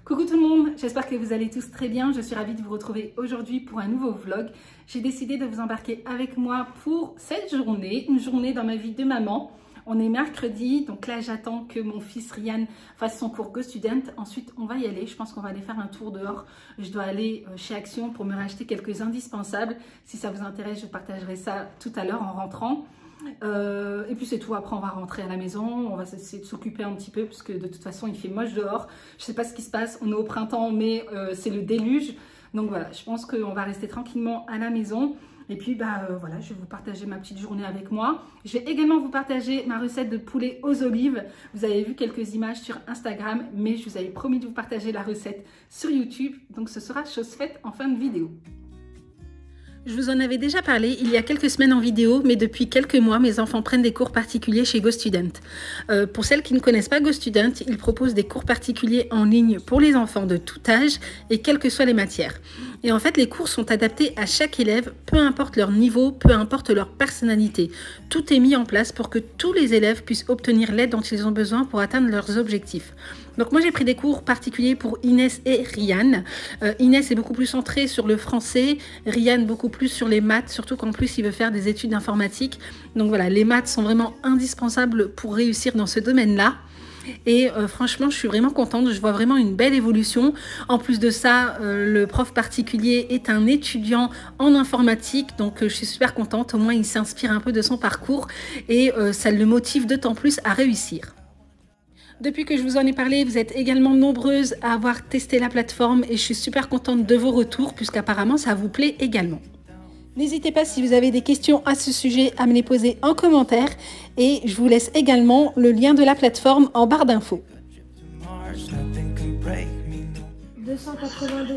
Coucou tout le monde, j'espère que vous allez tous très bien. Je suis ravie de vous retrouver aujourd'hui pour un nouveau vlog. J'ai décidé de vous embarquer avec moi pour cette journée, une journée dans ma vie de maman. On est mercredi, donc là j'attends que mon fils Ryan fasse son cours GoStudent. Ensuite on va y aller, je pense qu'on va aller faire un tour dehors. Je dois aller chez Action pour me racheter quelques indispensables. Si ça vous intéresse, je partagerai ça tout à l'heure en rentrant. Et puis c'est tout, après on va rentrer à la maison, on va essayer de s'occuper un petit peu parce que de toute façon il fait moche dehors. Je sais pas ce qui se passe, on est au printemps mais c'est le déluge. Donc voilà, je pense qu'on va rester tranquillement à la maison. Et puis voilà, je vais vous partager ma petite journée avec moi. Je vais également vous partager ma recette de poulet aux olives. Vous avez vu quelques images sur Instagram, mais je vous avais promis de vous partager la recette sur YouTube. Donc ce sera chose faite en fin de vidéo. Je vous en avais déjà parlé il y a quelques semaines en vidéo, mais depuis quelques mois, mes enfants prennent des cours particuliers chez GoStudent. Pour celles qui ne connaissent pas GoStudent, ils proposent des cours particuliers en ligne pour les enfants de tout âge et quelles que soient les matières. Et en fait, les cours sont adaptés à chaque élève, peu importe leur niveau, peu importe leur personnalité. Tout est mis en place pour que tous les élèves puissent obtenir l'aide dont ils ont besoin pour atteindre leurs objectifs. Donc moi j'ai pris des cours particuliers pour Inès et Ryan. Inès est beaucoup plus centrée sur le français, Ryan beaucoup plus sur les maths, surtout qu'en plus il veut faire des études d'informatique. Donc voilà, les maths sont vraiment indispensables pour réussir dans ce domaine-là. Et franchement, je suis vraiment contente, je vois vraiment une belle évolution. En plus de ça, le prof particulier est un étudiant en informatique, donc je suis super contente. Au moins, il s'inspire un peu de son parcours et ça le motive d'autant plus à réussir. Depuis que je vous en ai parlé, vous êtes également nombreuses à avoir testé la plateforme et je suis super contente de vos retours puisqu'apparemment ça vous plaît également. N'hésitez pas si vous avez des questions à ce sujet à me les poser en commentaire et je vous laisse également le lien de la plateforme en barre d'infos. 282.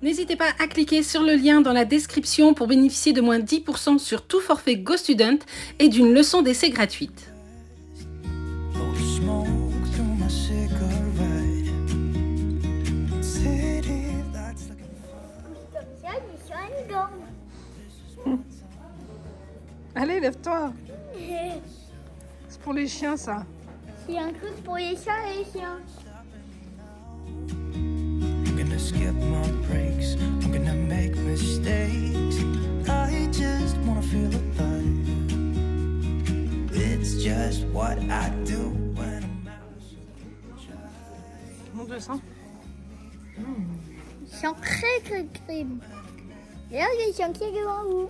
N'hésitez pas à cliquer sur le lien dans la description pour bénéficier de moins 10% sur tout forfait GoStudent et d'une leçon d'essai gratuite. Allez, lève-toi. C'est pour les chiens, ça. C'est un truc pour les chats et les chiens. Skip my breaks, I'm gonna make mistakes. I just wanna feel alive. It's just what I do when I'm out. Monte le sang. Ils sont très crème. Et là, il y a des chiens qui est devant vous.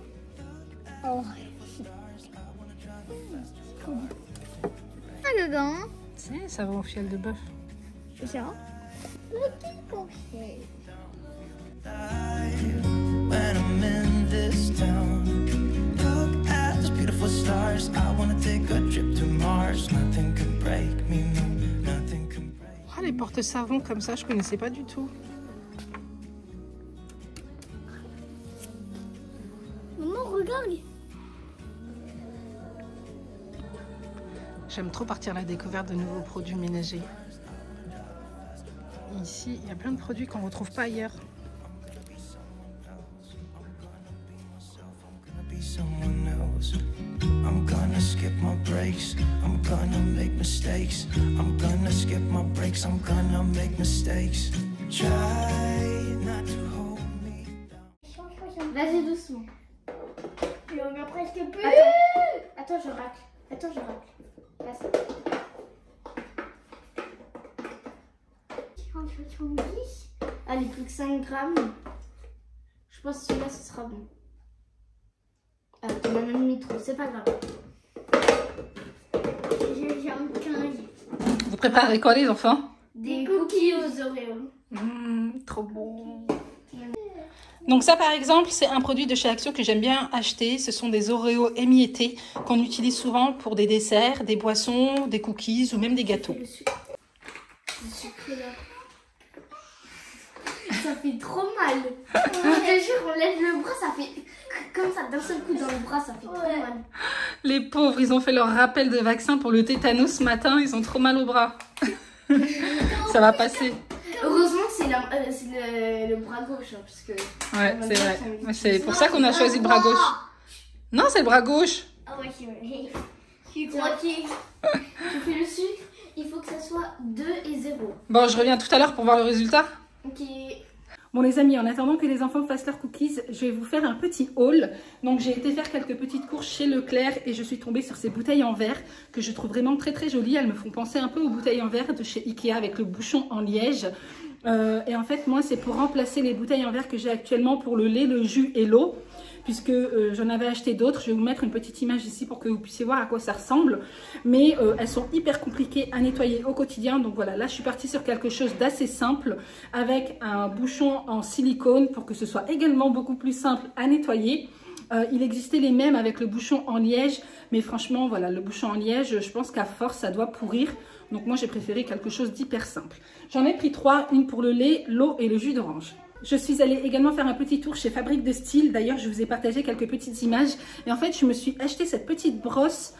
Oh. C'est trop bon. Ah, dedans. C'est ça va au fiel de bœuf. C'est ça. Petit conseil. When I'm in this town, look at those beautiful stars. I wanna take a trip to Mars. Nothing can break me, no, nothing can break. Ah, les porte-savons comme ça, je connaissais pas du tout. Maman, regarde. J'aime trop partir à la découverte de nouveaux produits ménagers. Ici, il y a plein de produits qu'on ne retrouve pas ailleurs. Someone else. I'm gonna skip my breaks. I'm gonna make mistakes. I'm gonna skip my breaks. I'm gonna make mistakes. Try not to hold me down. Vas-y doucement. Il en a presque plus. Attends, je racle. Attends, je racle. Vas-y. 70. Allez, plus que 5 grammes. Je pense que celui-là, ce sera bon. Ah, tu m'as même mis trop, c'est pas grave. J'ai un 15. Vous préparez quoi les enfants? Des cookies aux Oreos. Trop bon. Donc ça par exemple, c'est un produit de chez Action que j'aime bien acheter. Ce sont des Oreos émiettés qu'on utilise souvent pour des desserts, des boissons, des cookies ou même des gâteaux. Le sucre là. Ça fait trop mal. Je te jure, on lève le bras, ça fait comme ça, d'un seul coup dans le bras, ça fait trop mal. Les pauvres, ils ont fait leur rappel de vaccin pour le tétanos ce matin, ils ont trop mal au bras. Ça va passer. Heureusement que c'est le bras gauche, hein, parce que... Ouais, c'est vrai. C'est pour ça qu'on a choisi le bras gauche. Non, c'est le bras gauche. Ah ouais, ok. Tu fais le sucre, il faut que ça soit 2 et 0. Bon, je reviens tout à l'heure pour voir le résultat. Ok. Bon les amis, en attendant que les enfants fassent leurs cookies, je vais vous faire un petit haul. Donc j'ai été faire quelques petites courses chez Leclerc et je suis tombée sur ces bouteilles en verre que je trouve vraiment très très jolies. Elles me font penser un peu aux bouteilles en verre de chez Ikea avec le bouchon en liège. Et en fait moi c'est pour remplacer les bouteilles en verre que j'ai actuellement pour le lait, le jus et l'eau. Puisque j'en avais acheté d'autres. Je vais vous mettre une petite image ici pour que vous puissiez voir à quoi ça ressemble. Mais elles sont hyper compliquées à nettoyer au quotidien. Donc voilà, là je suis partie sur quelque chose d'assez simple avec un bouchon en silicone pour que ce soit également beaucoup plus simple à nettoyer. Il existait les mêmes avec le bouchon en liège. Mais franchement, voilà, le bouchon en liège, je pense qu'à force, ça doit pourrir. Donc moi, j'ai préféré quelque chose d'hyper simple. J'en ai pris 3, une pour le lait, l'eau et le jus d'orange. Je suis allée également faire un petit tour chez Fabrique de Style. D'ailleurs, je vous ai partagé quelques petites images. Et en fait, je me suis acheté cette petite brosse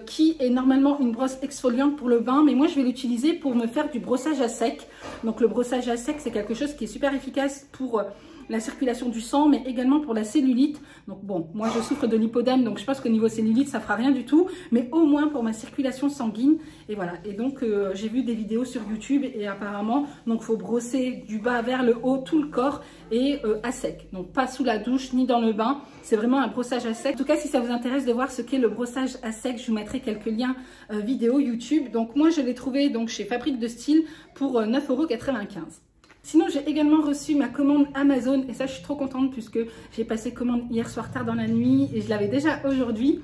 qui est normalement une brosse exfoliante pour le bain. Mais moi, je vais l'utiliser pour me faire du brossage à sec. Donc, le brossage à sec, c'est quelque chose qui est super efficace pour la circulation du sang, mais également pour la cellulite. Donc bon, moi je souffre de lipodème, donc je pense qu'au niveau cellulite, ça fera rien du tout, mais au moins pour ma circulation sanguine. Et voilà, et donc j'ai vu des vidéos sur YouTube et apparemment, donc faut brosser du bas vers le haut, tout le corps et à sec. Donc pas sous la douche ni dans le bain, c'est vraiment un brossage à sec. En tout cas, si ça vous intéresse de voir ce qu'est le brossage à sec, je vous mettrai quelques liens vidéo YouTube. Donc moi je l'ai trouvé donc chez Fabrique de Style pour 9,95 €. Sinon, j'ai également reçu ma commande Amazon et ça, je suis trop contente puisque j'ai passé commande hier soir tard dans la nuit et je l'avais déjà aujourd'hui.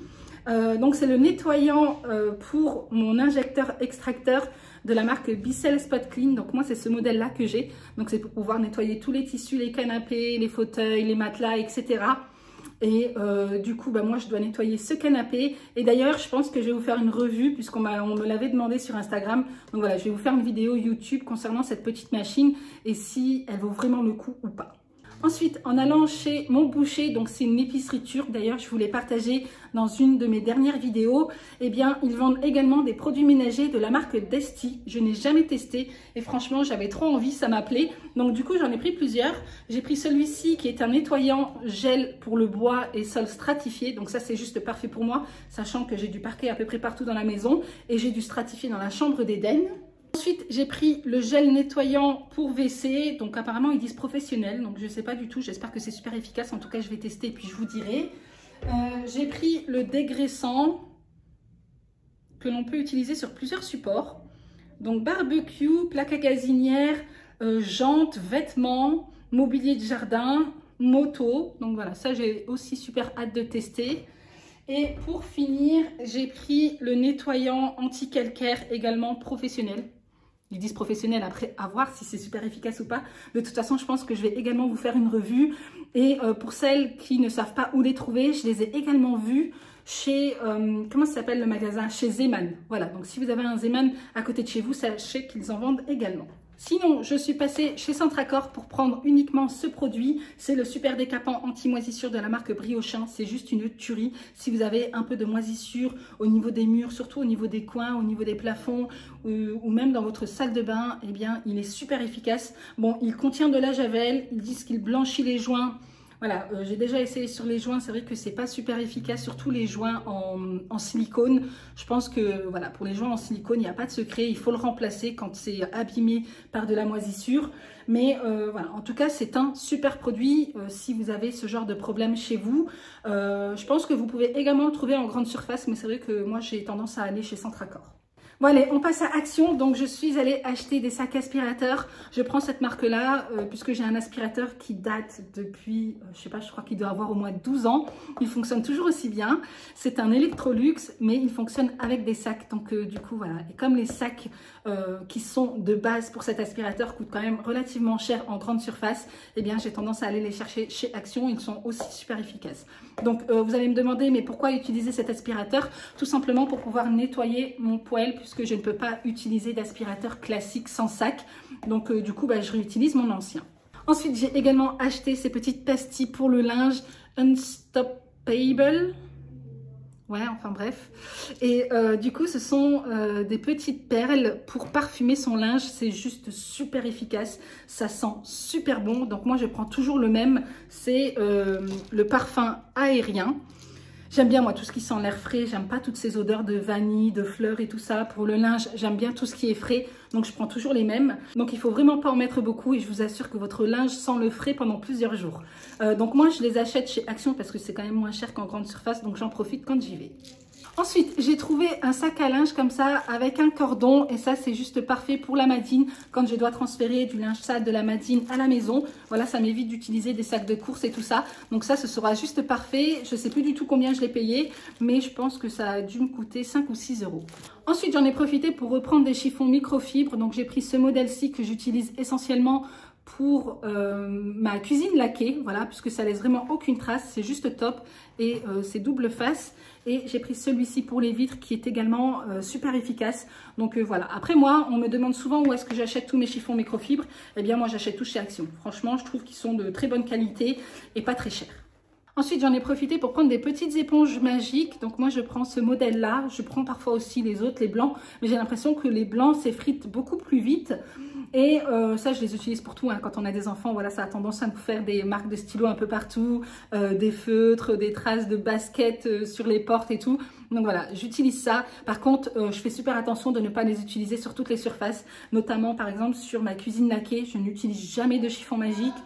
Donc, c'est le nettoyant pour mon injecteur extracteur de la marque Bissell Spot Clean. Donc, moi, c'est ce modèle-là que j'ai. Donc, c'est pour pouvoir nettoyer tous les tissus, les canapés, les fauteuils, les matelas, etc. Et du coup, bah, moi, je dois nettoyer ce canapé. Et d'ailleurs, je pense que je vais vous faire une revue puisqu'on me l'avait demandé sur Instagram. Donc voilà, je vais vous faire une vidéo YouTube concernant cette petite machine et si elle vaut vraiment le coup ou pas. Ensuite, en allant chez Mon Boucher, donc c'est une épicerie turque, d'ailleurs je vous l'ai partagé dans une de mes dernières vidéos, eh bien ils vendent également des produits ménagers de la marque Desti. Je n'ai jamais testé et franchement j'avais trop envie, ça m'appelait. Donc du coup j'en ai pris plusieurs. J'ai pris celui-ci qui est un nettoyant gel pour le bois et sol stratifié. Donc ça c'est juste parfait pour moi, sachant que j'ai du parquet à peu près partout dans la maison et j'ai du stratifié dans la chambre d'Eden. Ensuite, j'ai pris le gel nettoyant pour WC, donc apparemment ils disent professionnel, donc je ne sais pas du tout, j'espère que c'est super efficace, en tout cas je vais tester et puis je vous dirai. J'ai pris le dégraissant que l'on peut utiliser sur plusieurs supports, donc barbecue, plaque à gazinière, jantes, vêtements, mobilier de jardin, moto, donc voilà, ça j'ai aussi super hâte de tester. Et pour finir, j'ai pris le nettoyant anti-calcaire également professionnel. Ils disent professionnel, après à voir si c'est super efficace ou pas. De toute façon, je pense que je vais également vous faire une revue. Et pour celles qui ne savent pas où les trouver, je les ai également vus chez, comment ça s'appelle le magasin? Chez Zeman. Voilà, donc si vous avez un Zeman à côté de chez vous, sachez qu'ils en vendent également. Sinon, je suis passée chez Centracor pour prendre uniquement ce produit. C'est le super décapant anti-moisissure de la marque Briochin. C'est juste une tuerie. Si vous avez un peu de moisissure au niveau des murs, surtout au niveau des coins, au niveau des plafonds ou même dans votre salle de bain, eh bien, il est super efficace. Bon, il contient de la javel. Ils disent qu'il blanchit les joints. Voilà, j'ai déjà essayé sur les joints, c'est vrai que c'est pas super efficace, surtout les joints en silicone. Je pense que voilà, pour les joints en silicone, il n'y a pas de secret, il faut le remplacer quand c'est abîmé par de la moisissure. Mais voilà, en tout cas, c'est un super produit si vous avez ce genre de problème chez vous. Je pense que vous pouvez également le trouver en grande surface, mais c'est vrai que moi, j'ai tendance à aller chez Centracor. Bon allez, on passe à Action. Donc je suis allée acheter des sacs aspirateurs. Je prends cette marque-là puisque j'ai un aspirateur qui date depuis, je sais pas, je crois qu'il doit avoir au moins 12 ans. Il fonctionne toujours aussi bien. C'est un Electrolux, mais il fonctionne avec des sacs. Donc du coup, voilà. Et comme les sacs qui sont de base pour cet aspirateur coûtent quand même relativement cher en grande surface, eh bien j'ai tendance à aller les chercher chez Action. Ils sont aussi super efficaces. Donc vous allez me demander, mais pourquoi utiliser cet aspirateur? Tout simplement pour pouvoir nettoyer mon poêle, puisque je ne peux pas utiliser d'aspirateur classique sans sac. Donc du coup, bah, je réutilise mon ancien. Ensuite, j'ai également acheté ces petites pastilles pour le linge Unstoppable. Ouais, enfin bref. Et du coup, ce sont des petites perles pour parfumer son linge. C'est juste super efficace. Ça sent super bon. Donc moi, je prends toujours le même. C'est le parfum aérien. J'aime bien moi tout ce qui sent l'air frais, j'aime pas toutes ces odeurs de vanille, de fleurs et tout ça. Pour le linge, j'aime bien tout ce qui est frais, donc je prends toujours les mêmes. Donc il faut vraiment pas en mettre beaucoup et je vous assure que votre linge sent le frais pendant plusieurs jours. Donc moi je les achète chez Action parce que c'est quand même moins cher qu'en grande surface, donc j'en profite quand j'y vais. Ensuite, j'ai trouvé un sac à linge comme ça avec un cordon et ça c'est juste parfait pour la Madine quand je dois transférer du linge sale de la Madine à la maison. Voilà, ça m'évite d'utiliser des sacs de course et tout ça. Donc ça, ce sera juste parfait. Je sais plus du tout combien je l'ai payé, mais je pense que ça a dû me coûter 5 ou 6 euros. Ensuite, j'en ai profité pour reprendre des chiffons microfibres. Donc j'ai pris ce modèle-ci que j'utilise essentiellement pour ma cuisine laquée, voilà, puisque ça laisse vraiment aucune trace, c'est juste top et c'est double face. Et j'ai pris celui-ci pour les vitres qui est également super efficace. Donc voilà, après moi, on me demande souvent où est-ce que j'achète tous mes chiffons microfibres. Eh bien moi, j'achète tous chez Action. Franchement, je trouve qu'ils sont de très bonne qualité et pas très chers. Ensuite, j'en ai profité pour prendre des petites éponges magiques. Donc moi, je prends ce modèle-là. Je prends parfois aussi les autres, les blancs. Mais j'ai l'impression que les blancs s'effritent beaucoup plus vite. Et ça, je les utilise pour tout. Hein. Quand on a des enfants, voilà, ça a tendance à nous faire des marques de stylo un peu partout. Des feutres, des traces de baskets sur les portes et tout. Donc voilà, j'utilise ça. Par contre, je fais super attention de ne pas les utiliser sur toutes les surfaces. Notamment, par exemple, sur ma cuisine laquée. Je n'utilise jamais de chiffon magique.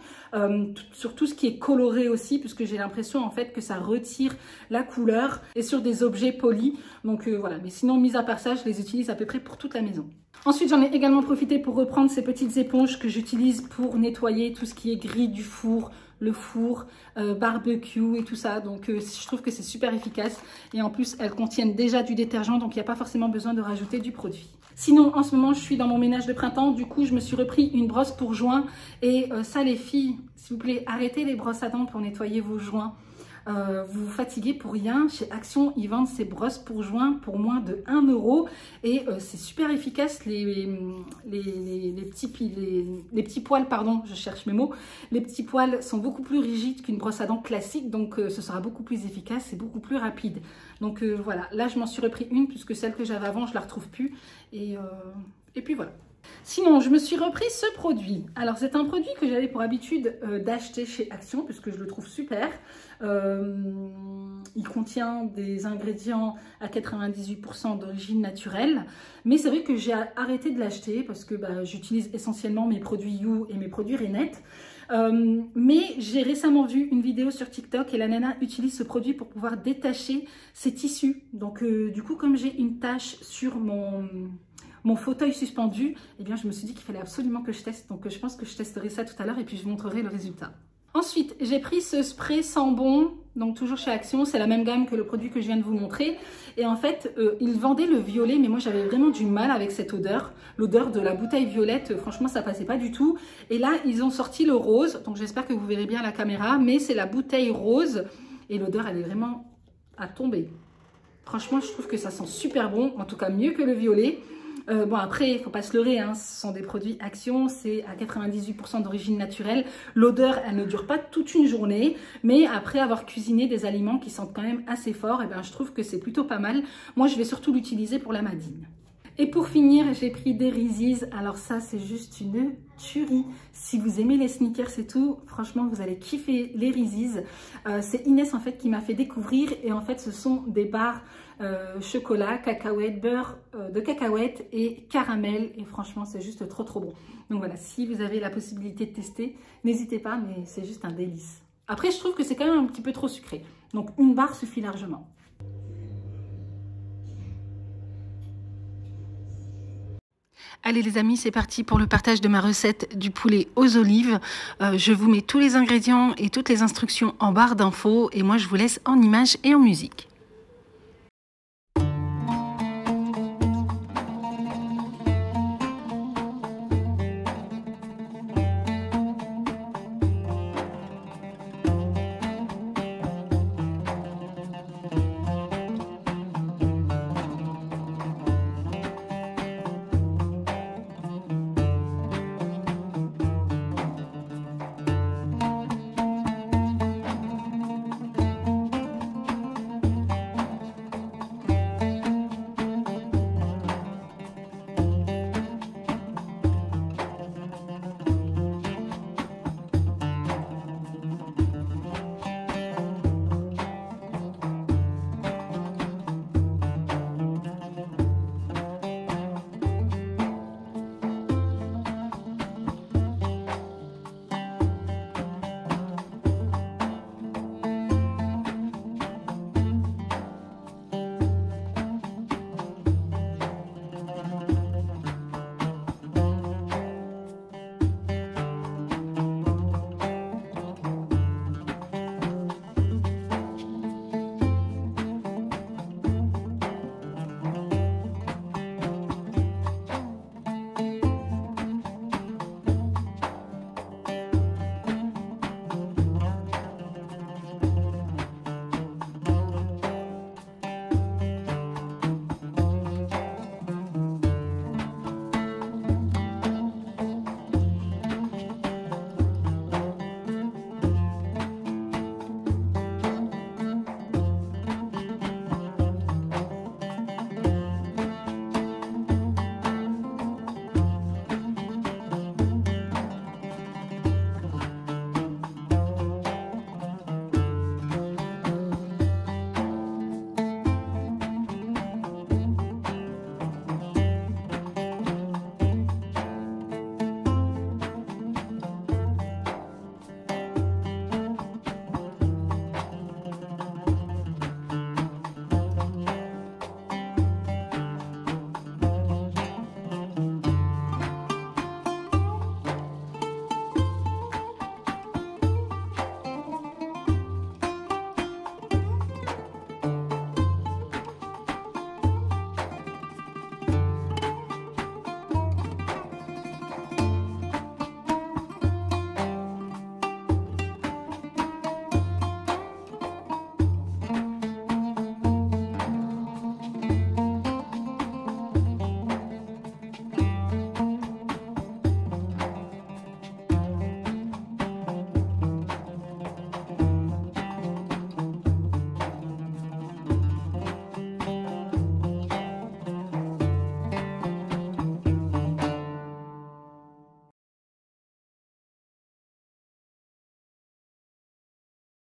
Sur tout ce qui est coloré aussi, puisque j'ai l'impression en fait que ça retire la couleur et sur des objets polis. Donc voilà, mais sinon, mis à part ça, je les utilise à peu près pour toute la maison. Ensuite, j'en ai également profité pour reprendre ces petites éponges que j'utilise pour nettoyer tout ce qui est gris du four, le four, barbecue et tout ça. Donc je trouve que c'est super efficace et en plus elles contiennent déjà du détergent, donc il n'y a pas forcément besoin de rajouter du produit. Sinon, en ce moment, je suis dans mon ménage de printemps. Du coup, je me suis repris une brosse pour joints. Et ça, les filles, s'il vous plaît, arrêtez les brosses à dents pour nettoyer vos joints. Vous vous fatiguez pour rien. Chez Action, ils vendent ces brosses pour joints pour moins de 1 € et c'est super efficace. Les petits poils, pardon, je cherche mes mots. Les petits poils sont beaucoup plus rigides qu'une brosse à dents classique, donc ce sera beaucoup plus efficace et beaucoup plus rapide. Donc voilà, là je m'en suis repris une puisque celle que j'avais avant, je la retrouve plus et puis voilà. Sinon, je me suis repris ce produit. Alors, c'est un produit que j'avais pour habitude d'acheter chez Action, puisque je le trouve super. Il contient des ingrédients à 98% d'origine naturelle. Mais c'est vrai que j'ai arrêté de l'acheter parce que j'utilise essentiellement mes produits You et mes produits Renette. Mais j'ai récemment vu une vidéo sur TikTok et la nana utilise ce produit pour pouvoir détacher ses tissus. Donc, du coup, comme j'ai une tache sur mon fauteuil suspendu, eh bien je me suis dit qu'il fallait absolument que je teste. Donc je pense que je testerai ça tout à l'heure et puis je vous montrerai le résultat. Ensuite, j'ai pris ce spray Sambon, donc toujours chez Action. C'est la même gamme que le produit que je viens de vous montrer. Et en fait, ils vendaient le violet, mais moi j'avais vraiment du mal avec cette odeur. L'odeur de la bouteille violette, franchement ça passait pas du tout. Et là, ils ont sorti le rose, donc j'espère que vous verrez bien à la caméra. Mais c'est la bouteille rose et l'odeur elle est vraiment à tomber. Franchement, je trouve que ça sent super bon, en tout cas mieux que le violet. Bon après, il ne faut pas se leurrer, hein, ce sont des produits Action, c'est à 98% d'origine naturelle. L'odeur, elle ne dure pas toute une journée, mais après avoir cuisiné des aliments qui sentent quand même assez fort, eh ben, je trouve que c'est plutôt pas mal. Moi, je vais surtout l'utiliser pour la Madine. Et pour finir, j'ai pris des Reese's. Alors ça, c'est juste une tuerie. Si vous aimez les sneakers et tout, franchement, vous allez kiffer les Reese's. C'est Inès en fait qui m'a fait découvrir. Et en fait, ce sont des barres chocolat, cacahuètes, beurre de cacahuètes et caramel. Et franchement, c'est juste trop bon. Donc voilà, si vous avez la possibilité de tester, n'hésitez pas, mais c'est juste un délice. Après, je trouve que c'est quand même un petit peu trop sucré. Donc une barre suffit largement. Allez les amis, c'est parti pour le partage de ma recette du poulet aux olives. Je vous mets tous les ingrédients et toutes les instructions en barre d'infos et moi je vous laisse en images et en musique.